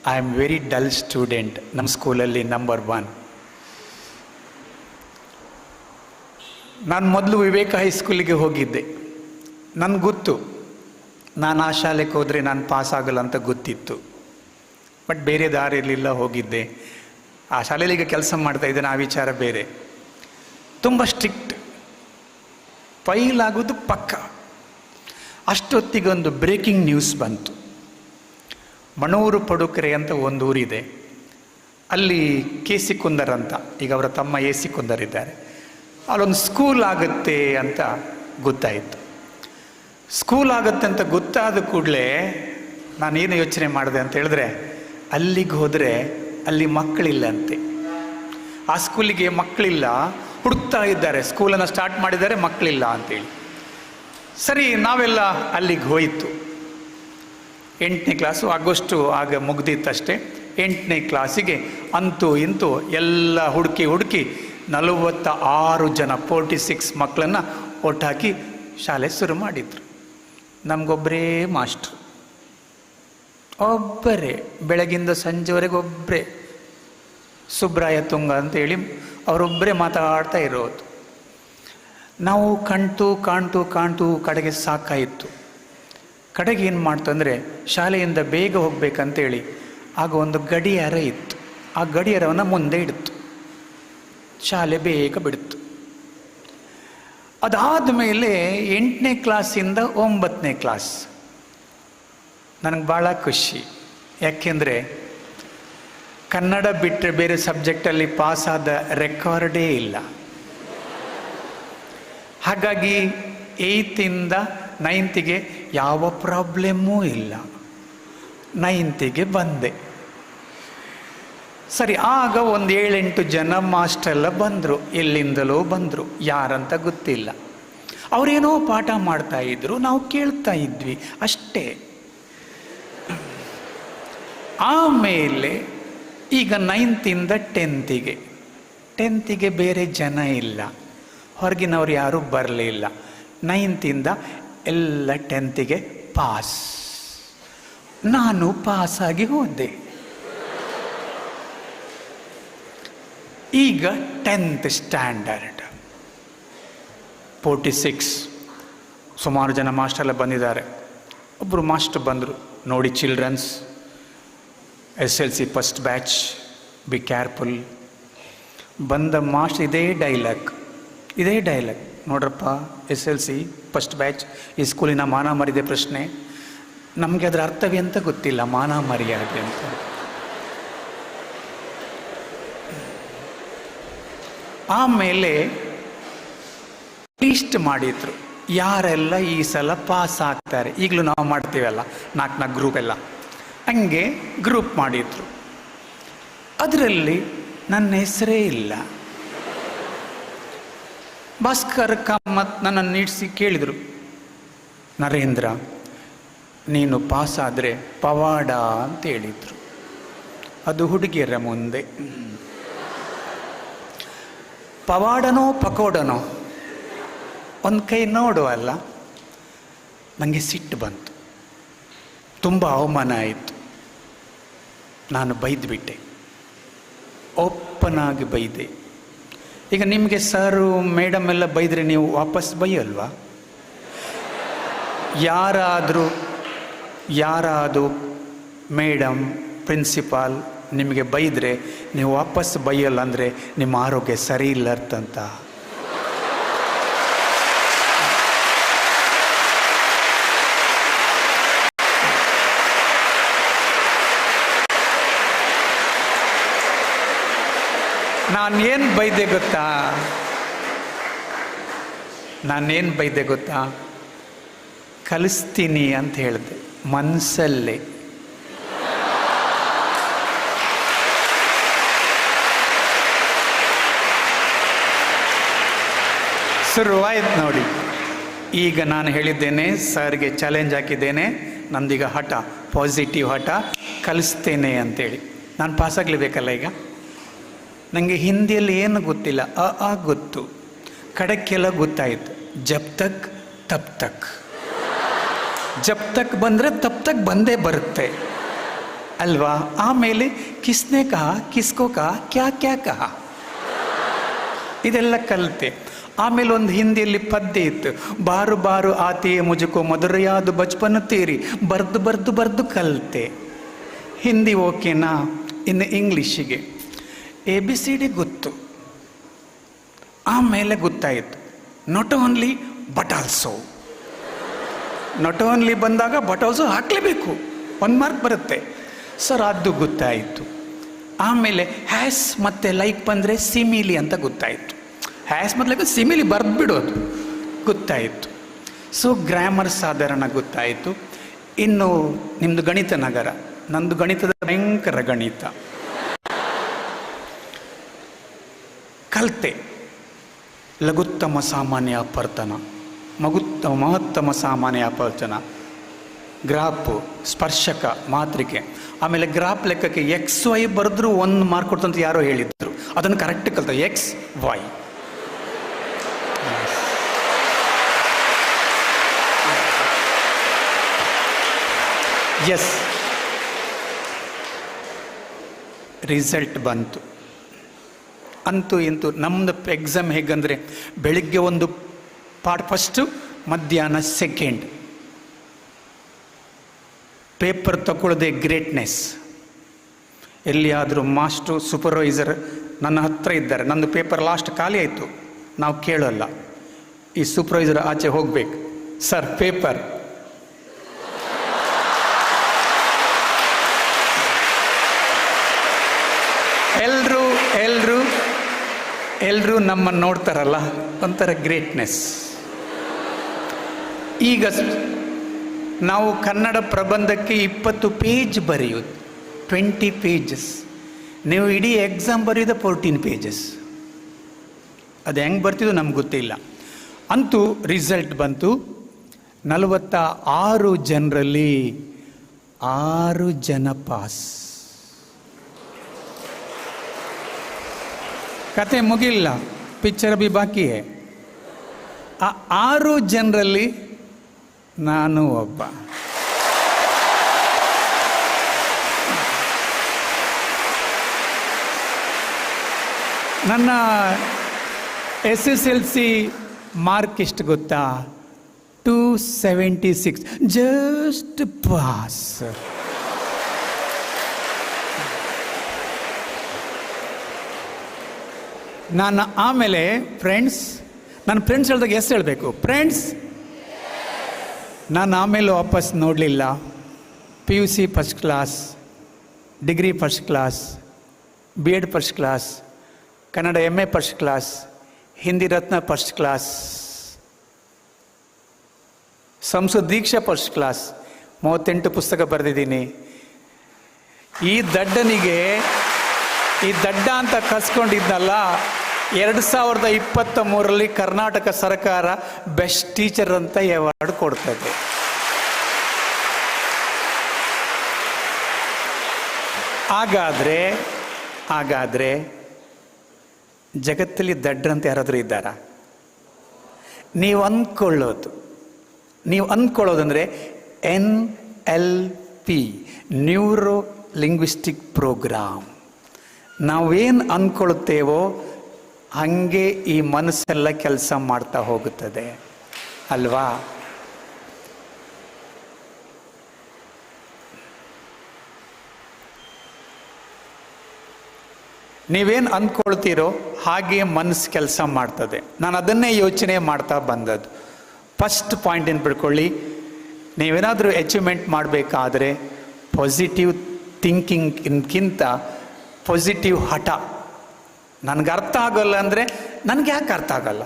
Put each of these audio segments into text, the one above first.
I am very dull student. ನಮ್ಮ ಸ್ಕೂಲಲ್ಲಿ number 1. ನಾನು ಮೊದಲು ವಿವೇಕ ಹೈಸ್ಕೂಲಿಗೆ ಹೋಗಿದ್ದೆ. ನನಗೆ ಗೊತ್ತು ನಾನು ಆ ಶಾಲೆಗೆ ಹೋದರೆ ನಾನು ಪಾಸ್ ಆಗಲ್ಲ ಅಂತ ಗೊತ್ತಿತ್ತು. ಬಟ್ ಬೇರೆ ದಾರಿ ಇರಲಿಲ್ಲ, ಹೋಗಿದ್ದೆ. ಆ ಶಾಲೆಯಲ್ಲಿ ಈಗ ಕೆಲಸ ಮಾಡ್ತಾಯಿದ್ದೇನೆ, ಆ ವಿಚಾರ ಬೇರೆ. ತುಂಬ ಸ್ಟ್ರಿಕ್ಟ್, ಫೈಲ್ ಆಗೋದು ಪಕ್ಕ. ಅಷ್ಟೊತ್ತಿಗೊಂದು ಬ್ರೇಕಿಂಗ್ ನ್ಯೂಸ್ ಬಂತು. ಮಣೂರು ಪಡುಕೆರೆ ಅಂತ ಒಂದು ಊರಿದೆ, ಅಲ್ಲಿ ಕೆ ಸಿ ಕುಂದರ್ ಅಂತ, ಈಗ ಅವರ ತಮ್ಮ ಎ ಸಿ ಕುಂದರ್ ಇದ್ದಾರೆ, ಅಲ್ಲೊಂದು ಸ್ಕೂಲ್ ಆಗುತ್ತೆ ಅಂತ ಗೊತ್ತಾಯಿತು. ಸ್ಕೂಲ್ ಆಗುತ್ತೆ ಅಂತ ಗೊತ್ತಾದ ಕೂಡಲೇ ನಾನೇನು ಯೋಚನೆ ಮಾಡಿದೆ ಅಂತ ಹೇಳಿದ್ರೆ, ಅಲ್ಲಿಗೆ ಹೋದರೆ ಅಲ್ಲಿ ಮಕ್ಕಳಿಲ್ಲಂತೆ. ಆ ಸ್ಕೂಲಿಗೆ ಮಕ್ಕಳಿಲ್ಲ, ಹುಡುಕ್ತಾ ಇದ್ದಾರೆ. ಸ್ಕೂಲನ್ನು ಸ್ಟಾರ್ಟ್ ಮಾಡಿದ್ದಾರೆ, ಮಕ್ಕಳಿಲ್ಲ ಅಂತೇಳಿ. ಸರಿ, ನಾವೆಲ್ಲ ಅಲ್ಲಿಗೆ ಹೋಯಿತು. 8ನೇ ಕ್ಲಾಸು, ಆಗಸ್ಟು ಆಗ ಮುಗ್ದಿತ್ತಷ್ಟೇ. 8ನೇ ಕ್ಲಾಸಿಗೆ ಅಂತೂ ಇಂತೂ ಎಲ್ಲ ಹುಡುಕಿ 46 ಜನ 46 ಮಕ್ಕಳನ್ನು ಒಟ್ಟಾಕಿ ಶಾಲೆ ಶುರು ಮಾಡಿದ್ರು. ನಮಗೊಬ್ಬರೇ ಮಾಸ್ಟ್ರು, ಒಬ್ಬರೇ, ಬೆಳಗಿಂದ ಸಂಜೆವರೆಗೆ ಒಬ್ಬರೇ. ಸುಬ್ರಾಯ ತುಂಗ ಅಂತೇಳಿ ಅವರೊಬ್ಬರೇ ಮಾತಾಡ್ತಾ ಇರೋದು. ನಾವು ಕಾಣ್ತು ಕಡೆಗೆ ಸಾಕಾಯಿತು. ಕಡೆಗೆ ಏನು ಮಾಡ್ತು ಅಂದರೆ, ಶಾಲೆಯಿಂದ ಬೇಗ ಹೋಗ್ಬೇಕಂತೇಳಿ ಆಗ ಒಂದು ಗಡಿಯಾರ ಇತ್ತು. ಆ ಗಡಿಯಾರವನ್ನು ಮುಂದೆ ಇಡ್ತು, ಶಾಲೆ ಬೇಗ ಬಿಡ್ತು. ಅದಾದ ಮೇಲೆ 8ನೇ ಕ್ಲಾಸಿಂದ 9ನೇ ಕ್ಲಾಸ್ ನನಗೆ ಭಾಳ ಖುಷಿ. ಯಾಕೆಂದರೆ ಕನ್ನಡ ಬಿಟ್ಟರೆ ಬೇರೆ ಸಬ್ಜೆಕ್ಟಲ್ಲಿ ಪಾಸಾದ ರೆಕಾರ್ಡೇ ಇಲ್ಲ. ಹಾಗಾಗಿ 8ರಿಂದ 9ಗೆ ಯಾವ ಪ್ರಾಬ್ಲಮ್ಮೂ ಇಲ್ಲ. 9ಗೆ ಬಂದೆ. ಸರಿ, ಆಗ ಒಂದು 7-8 ಜನ ಮಾಸ್ಟರೆಲ್ಲ ಬಂದರು, ಎಲ್ಲಿಂದಲೋ ಬಂದರು, ಯಾರಂತ ಗೊತ್ತಿಲ್ಲ. ಅವರೇನೋ ಪಾಠ ಮಾಡ್ತಾಯಿದ್ರು, ನಾವು ಕೇಳ್ತಾ ಇದ್ವಿ ಅಷ್ಟೇ. ಆಮೇಲೆ ಈಗ 9ರಿಂದ 10ಗೆ ಬೇರೆ ಜನ ಇಲ್ಲ, ಹೊರಗಿನವ್ರು ಯಾರೂ ಬರಲಿಲ್ಲ. 9ರಿಂದ ಎಲ್ಲ 10ಗೆ ಪಾಸ್. ನಾನು ಪಾಸಾಗಿ ಹೋದೆ. ಈಗ 10th ಸ್ಟ್ಯಾಂಡರ್ಡ್ 46 ಸುಮಾರು ಜನ ಮಾಸ್ಟರೆಲ್ಲ ಬಂದಿದ್ದಾರೆ. ಒಬ್ಬರು ಮಾಸ್ಟರ್ ಬಂದರು, ನೋಡಿ childrens, SLC first batch, be careful. ಬಂದ ಮಾಸ್ಟರ್ ಇದೇ ಡೈಲಾಗ್, ನೋಡ್ರಪ್ಪ, SLC ಫಸ್ಟ್ ಬ್ಯಾಚ್, ಈ ಸ್ಕೂಲಿನ ಮಾನ ಮರ್ಯಾದೆ ಪ್ರಶ್ನೆ. ನಮಗೆ ಅದರ ಅರ್ಥವೇ ಅಂತ ಗೊತ್ತಿಲ್ಲ, ಮಾನ ಮರ್ಯಾದೆ ಅಂತ. ಆಮೇಲೆ ಲೀಸ್ಟ್ ಮಾಡಿದ್ರು, ಯಾರೆಲ್ಲ ಈ ಸಲ ಪಾಸ್ ಆಗ್ತಾರೆ. ಈಗಲೂ ನಾವು ಮಾಡ್ತೀವಲ್ಲ, 4 ಗ್ರೂಪ್ ಎಲ್ಲ, ಹಂಗೆ ಗ್ರೂಪ್ ಮಾಡಿದ್ರು. ಅದರಲ್ಲಿ ನನ್ನ ಹೆಸರೇ ಇಲ್ಲ. ಭಾಸ್ಕರ್ ಕಾಮತ್ ನನ್ನನ್ನು ನಿಲ್ಲಿಸಿ ಕೇಳಿದರು, ನರೇಂದ್ರ, ನೀನು ಪಾಸಾದರೆ ಪವಾಡ ಅಂತ ಹೇಳಿದರು. ಅದು ಹುಡುಗಿಯರ ಮುಂದೆ. ಪವಾಡನೋ ಪಕೋಡನೋ ಒಂದು ಕೈ ನೋಡುವಲ್ಲ. ನನಗೆ ಸಿಟ್ಟು ಬಂತು, ತುಂಬ ಅವಮಾನ ಆಯಿತು. ನಾನು ಬೈದ್ಬಿಟ್ಟೆ, ಓಪನ್ನಾಗಿ ಬೈದೆ. ಈಗ ನಿಮಗೆ ಸರು ಮೇಡಮ್ ಎಲ್ಲ ಬೈದರೆ ನೀವು ವಾಪಸ್ ಬೈಯಲ್ವಾ? ಯಾರಾದರೂ ಮೇಡಮ್, ಪ್ರಿನ್ಸಿಪಾಲ್ ನಿಮಗೆ ಬೈದರೆ ನೀವು ವಾಪಸ್ ಬೈಯಲ್ಲ ಅಂದರೆ ನಿಮ್ಮ ಆರೋಗ್ಯ ಸರಿ ಇಲ್ಲ ಅರ್ಥಂತ. ನಾನೇನು ಬೈದೆ ಗೊತ್ತಾ? ಕಲಿಸ್ತೀನಿ ಅಂತ ಹೇಳಿದೆ ಮನಸ್ಸಲ್ಲೇ. ಶುರುವಾಯ್ತು ನೋಡಿ. ಈಗ ನಾನು ಹೇಳಿದ್ದೇನೆ, ಸರ್ಗೆ ಚಾಲೆಂಜ್ ಹಾಕಿದ್ದೇನೆ, ನಂದೀಗ ಹಠ, ಪಾಸಿಟಿವ್ ಹಠ, ಕಲಿಸ್ತೇನೆ ಅಂತೇಳಿ. ನಾನು ಪಾಸಾಗಲೇಬೇಕಲ್ಲ. ಈಗ ನನಗೆ ಹಿಂದಿಯಲ್ಲಿ ಏನು ಗೊತ್ತಿಲ್ಲ, ಗೊತ್ತು, ಕಡಕ್ಕೆಲ್ಲ ಗೊತ್ತಾಯಿತು. ಜಬ್ ತಕ್ ತಬ್ ತಕ್, ಜಬ್ ತಕ್ ಬಂದರೆ ತಬ್ ತಕ್ ಬಂದೇ ಬರುತ್ತೆ. ಅಲ್ವಾ? ಆಮೇಲೆ ಕಿಸ್ನೆ ಕಹ, ಕಿಸ್ಕೋ ಕಹ, ಕ್ಯಾ ಕ್ಯಾ ಕಹ, ಇದೆಲ್ಲ ಕಲಿತೆ. ಆಮೇಲೆ ಒಂದು ಹಿಂದಿಯಲ್ಲಿ ಪದ್ಯ ಇತ್ತು, ಬಾರು ಬಾರು ಆತಿಯೇ ಮುಜುಕೋ ಮಧುರಯಾದು ಬಚ್ಪನ್ ತೇರಿ, ಬರ್ದು ಬರ್ದು ಬರ್ದು ಕಲಿತೆ. ಹಿಂದಿ ಓಕೆನಾ? ಇನ್ನು ಇಂಗ್ಲೀಷಿಗೆ ABCD ಗೊತ್ತು. ಆಮೇಲೆ ಗೊತ್ತಾಯಿತು not only but also. Not only ಬಂದಾಗ ಬಟ್ ಆಲ್ಸೋ ಹಾಕಲೇಬೇಕು, 1 ಮಾರ್ಕ್ ಬರುತ್ತೆ ಸರ್, ಅದು ಗೊತ್ತಾಯಿತು. ಆಮೇಲೆ ಹ್ಯಾಸ್ ಮತ್ತು ಲೈಕ್ ಬಂದರೆ ಸಿಮಿಲಿ ಅಂತ ಗೊತ್ತಾಯಿತು. ಹ್ಯಾಸ್ ಮತ್ತು ಲೈಕ್ ಸಿಮಿಲಿ ಬರೆದು ಬಿಡೋದು ಗೊತ್ತಾಯಿತು. ಸೊ ಗ್ರಾಮರ್ ಸಾಧಾರಣ ಗೊತ್ತಾಯಿತು. ಇನ್ನು ನಿಮ್ಮದು ಗಣಿತ ನಗರ, ನಂದು ಗಣಿತದ ಭಯಂಕರ ಗಣಿತ ಕಲಿತೆ. ಲಘುತ್ತಮ ಸಾಮಾನ್ಯ ಅಪರ್ತನ, ಮಹತ್ತಮ ಸಾಮಾನ್ಯ ಅಪರ್ತನ, ಗ್ರಾಫ್, ಸ್ಪರ್ಶಕ, ಮಾತ್ರಿಕೆ. ಆಮೇಲೆ ಗ್ರಾಫ್ ಲೆಕ್ಕಕ್ಕೆ XY ಬರೆದ್ರು 1 ಮಾರ್ಕ್ ಕೊಡ್ತಂತ ಯಾರೋ ಹೇಳಿದ್ರು, ಅದನ್ನು ಕರೆಕ್ಟ್ ಕಲಿತ. XY S. ರಿಸಲ್ಟ್ ಬಂತು. ಅಂತೂ ಇಂತೂ ನಮ್ಮದು ಎಕ್ಸಾಮ್ ಹೇಗಂದರೆ, ಬೆಳಿಗ್ಗೆ ಒಂದು ಪಾಠ ಫಸ್ಟು, ಮಧ್ಯಾಹ್ನ ಸೆಕೆಂಡ್. ಪೇಪರ್ ತಗೊಳ್ಳದೆ ಗ್ರೇಟ್ನೆಸ್. ಎಲ್ಲಿಯಾದರೂ ಮಾಸ್ಟ್ರು ಸೂಪರ್ವೈಸರ್ ನನ್ನ ಹತ್ರ ಇದ್ದಾರೆ, ನಂದು ಪೇಪರ್ ಲಾಸ್ಟ್ ಖಾಲಿ ಆಯಿತು, ನಾವು ಕೇಳೋಲ್ಲ, ಈ ಸೂಪರ್ವೈಸರ್ ಆಚೆ ಹೋಗ್ಬೇಕು, ಸರ್ ಪೇಪರ್. ಎಲ್ಲರೂ ನಮ್ಮನ್ನು ನೋಡ್ತಾರಲ್ಲ, ಒಂಥರ ಗ್ರೇಟ್ನೆಸ್. ಈಗ ನಾವು ಕನ್ನಡ ಪ್ರಬಂಧಕ್ಕೆ 20 ಪೇಜ್ ಬರೆಯೋದು, 20 ಪೇಜಸ್. ನೀವು ಇಡೀ ಎಕ್ಸಾಮ್ ಬರೆಯೋದು 14 ಪೇಜಸ್. ಅದು ಹೆಂಗೆ ಬರ್ತಿದ್ದು ನಮ್ಗೆ ಗೊತ್ತಿಲ್ಲ. ಅಂತೂ ರಿಸಲ್ಟ್ ಬಂತು. 46 ಜನರಲ್ಲಿ 6 ಜನ ಪಾಸ್. ಕತೆ ಮುಗಿಲ್ಲ, ಪಿಕ್ಚರ್ ಬಿ ಬಾಕಿ. ಆ 6 ಜನರಲ್ಲಿ ನಾನು ಒಬ್ಬ. ನನ್ನ SSLC ಮಾರ್ಕ್ ಎಷ್ಟು ಗೊತ್ತಾ? 276, ಜಸ್ಟ್ ಪಾಸ್. ನಾನು ಆಮೇಲೆ ನನ್ನ ಫ್ರೆಂಡ್ಸ್ ಹೇಳಿದಾಗ ಎಷ್ಟು ಹೇಳಬೇಕು? ಫ್ರೆಂಡ್ಸ್. ನಾನು ಆಮೇಲೆ ವಾಪಸ್ ನೋಡಲಿಲ್ಲ. PUC first class, degree first class, B.Ed first class, Kannada MA first class, Hindi Ratna first class, Sanskrit Diksha first class, 38 ಪುಸ್ತಕ ಬರೆದಿದ್ದೀನಿ. ಈ ದಡ್ಡ ಅಂತ ಕಸ್ಕೊಂಡಿದ್ನಲ್ಲ, 2023ರಲ್ಲಿ ಕರ್ನಾಟಕ ಸರ್ಕಾರ ಬೆಸ್ಟ್ ಟೀಚರ್ ಅಂತ ಅವಾರ್ಡ್ ಕೊಡ್ತದೆ. ಹಾಗಾದರೆ ಜಗತ್ತಲ್ಲಿ ದಡ್ಡರಂತ ಯಾರಾದರೂ ಇದ್ದಾರಾ? ನೀವು ಅಂದ್ಕೊಳ್ಳೋದಂದರೆ NLP, ನ್ಯೂರೋ ಲಿಂಗ್ವಿಸ್ಟಿಕ್ ಪ್ರೋಗ್ರಾಮ್. ನಾವೇನು ಅಂದ್ಕೊಳ್ತೇವೋ ಹಾಗೆ ಈ ಮನಸ್ಸೆಲ್ಲ ಕೆಲಸ ಮಾಡ್ತಾ ಹೋಗುತ್ತದೆ ಅಲ್ವಾ? ನೀವೇನು ಅಂದ್ಕೊಳ್ತೀರೋ ಹಾಗೆ ಮನಸ್ಸು ಕೆಲಸ ಮಾಡ್ತದೆ. ನಾನು ಅದನ್ನೇ ಯೋಚನೆ ಮಾಡ್ತಾ ಬಂದದ್ದು. ಫಸ್ಟ್ ಪಾಯಿಂಟ್ ಏನು ಬಿಡ್ಕೊಳ್ಳಿ, ನೀವೇನಾದರೂ ಅಚೀವ್ಮೆಂಟ್ ಮಾಡಬೇಕಾದ್ರೆ ಪಾಸಿಟಿವ್ ಥಿಂಕಿಂಗ್ಗಿಂತ ಪಾಸಿಟಿವ್ ಹಠ. ನನಗೆ ಅರ್ಥ ಆಗೋಲ್ಲ ಅಂದರೆ ನನಗೆ ಯಾಕೆ ಅರ್ಥ ಆಗಲ್ಲ?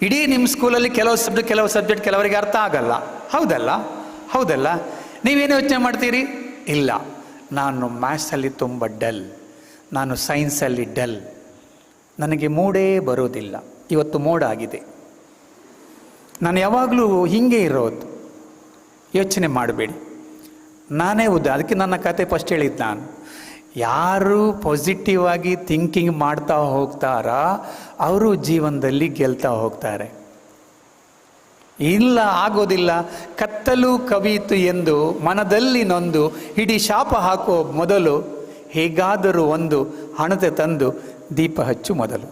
ಇಡೀ ನಿಮ್ಮ ಸ್ಕೂಲಲ್ಲಿ ಕೆಲವು ಸಬ್ಜೆಕ್ಟ್ ಕೆಲವರಿಗೆ ಅರ್ಥ ಆಗಲ್ಲ, ಹೌದಲ್ಲ? ನೀವೇನು ಯೋಚನೆ ಮಾಡ್ತೀರಿ? ಇಲ್ಲ, ನಾನು ಮ್ಯಾಥ್ಸಲ್ಲಿ ತುಂಬ ಡಲ್, ನಾನು ಸೈನ್ಸಲ್ಲಿ ಡಲ್, ನನಗೆ ಮೂಡೇ ಬರೋದಿಲ್ಲ. ಇವತ್ತು ಮೂಡ್ ಆಗಿದೆ. ನಾನು ಯಾವಾಗಲೂ ಹೀಗೆ ಇರೋದು. ಯೋಚನೆ ಮಾಡಬೇಡಿ, ನಾನೇ ಅದಕ್ಕೆ ನನ್ನ ಕತೆ ಫಸ್ಟ್ ಹೇಳಿದ್ದು ನಾನು. ಯಾರು ಪಾಸಿಟಿವ್ ಆಗಿ ಥಿಂಕಿಂಗ್ ಮಾಡ್ತಾ ಹೋಗ್ತಾರಾ ಅವರು ಜೀವನದಲ್ಲಿ ಗೆಲ್ತಾ ಹೋಗ್ತಾರೆ. ಇಲ್ಲ, ಆಗೋದಿಲ್ಲ. ಕತ್ತಲು ಕವಿಯಿತು ಎಂದು ಮನದಲ್ಲಿ ನೊಂದು ಇಡೀ ಶಾಪ ಹಾಕುವ ಮೊದಲು ಹೇಗಾದರೂ ಒಂದು ಹಣತೆ ತಂದು ದೀಪ ಹಚ್ಚು ಮೊದಲು.